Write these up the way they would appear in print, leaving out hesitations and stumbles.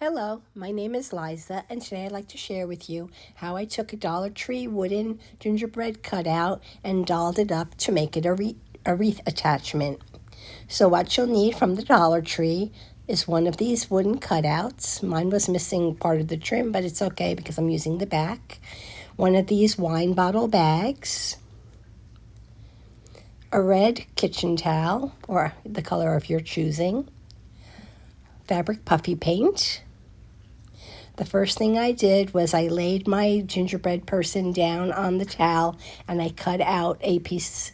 Hello, my name is Liza, and today I'd like to share with you how I took a Dollar Tree wooden gingerbread cutout and dolled it up to make it a wreath attachment. So what you'll need from the Dollar Tree is one of these wooden cutouts. Mine was missing part of the trim, but it's okay because I'm using the back. One of these wine bottle bags, a red kitchen towel, or the color of your choosing, fabric puffy paint. The first thing I did was I laid my gingerbread person down on the towel and I cut out a piece,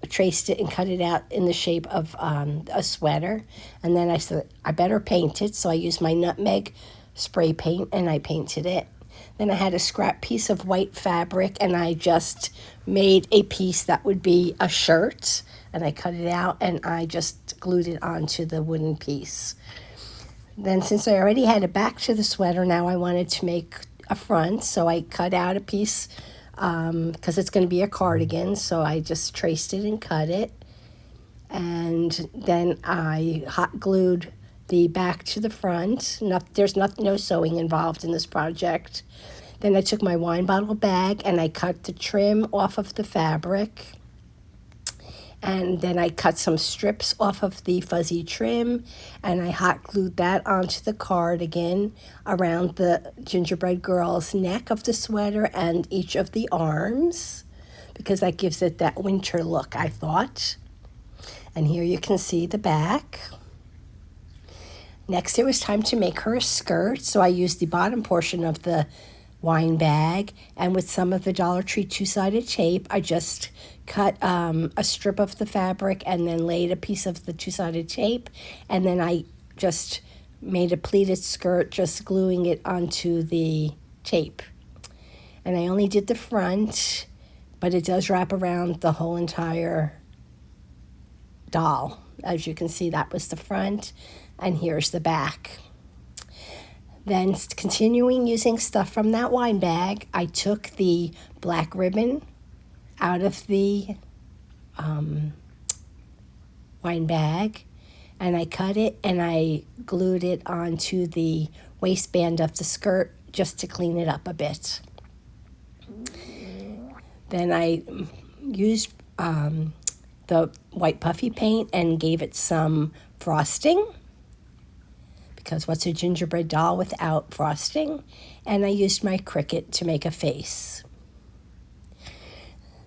traced it and cut it out in the shape of a sweater. And then I said, I better paint it. So I used my nutmeg spray paint and I painted it. Then I had a scrap piece of white fabric and I just made a piece that would be a shirt. And I cut it out and I just glued it onto the wooden piece. Then since I already had a back to the sweater, now I wanted to make a front. So I cut out a piece because it's going to be a cardigan. So I just traced it and cut it. And then I hot glued the back to the front. There's no sewing involved in this project. Then I took my wine bottle bag and I cut the trim off of the fabric. And then I cut some strips off of the fuzzy trim and I hot glued that onto the cardigan around the gingerbread girl's neck of the sweater and each of the arms because that gives it that winter look, I thought. And here you can see the back. Next, it was time to make her a skirt, so I used the bottom portion of the wine bag, and with some of the Dollar Tree two-sided tape, I just cut a strip of the fabric and then laid a piece of the two-sided tape, and then I just made a pleated skirt, just gluing it onto the tape. And I only did the front, but it does wrap around the whole entire doll. As you can see, that was the front, and here's the back. Then, continuing using stuff from that wine bag, I took the black ribbon out of the wine bag, and I cut it and I glued it onto the waistband of the skirt just to clean it up a bit. Then I used the white puffy paint and gave it some frosting, because what's a gingerbread doll without frosting? And I used my Cricut to make a face.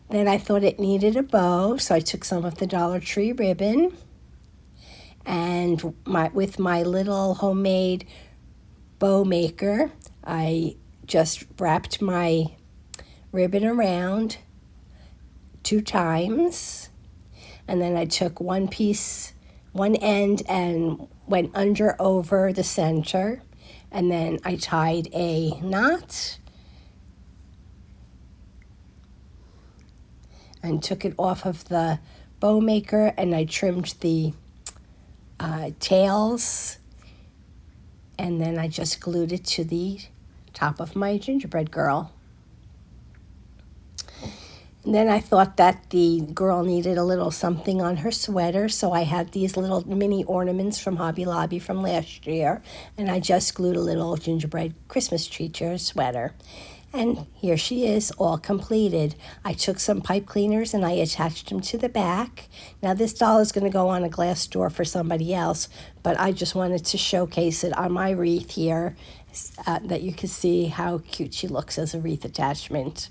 Then I thought it needed a bow, so I took some of the Dollar Tree ribbon and with my little homemade bow maker, I just wrapped my ribbon around 2 times, and then I took one end and went over the center, and then I tied a knot and took it off of the bow maker, and I trimmed the tails, and then I just glued it to the top of my gingerbread girl. And then I thought that the girl needed a little something on her sweater, so I had these little mini ornaments from Hobby Lobby from last year, and I just glued a little gingerbread Christmas tree to her sweater. And here she is, all completed. I took some pipe cleaners and I attached them to the back. Now this doll is going to go on a glass door for somebody else, but I just wanted to showcase it on my wreath here, that you can see how cute she looks as a wreath attachment.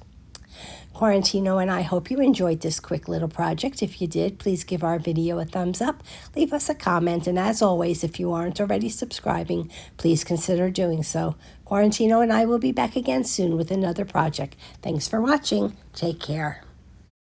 Quarantino and I hope you enjoyed this quick little project. If you did, please give our video a thumbs up, leave us a comment, and as always, if you aren't already subscribing, please consider doing so. Quarantino and I will be back again soon with another project. Thanks for watching. Take care.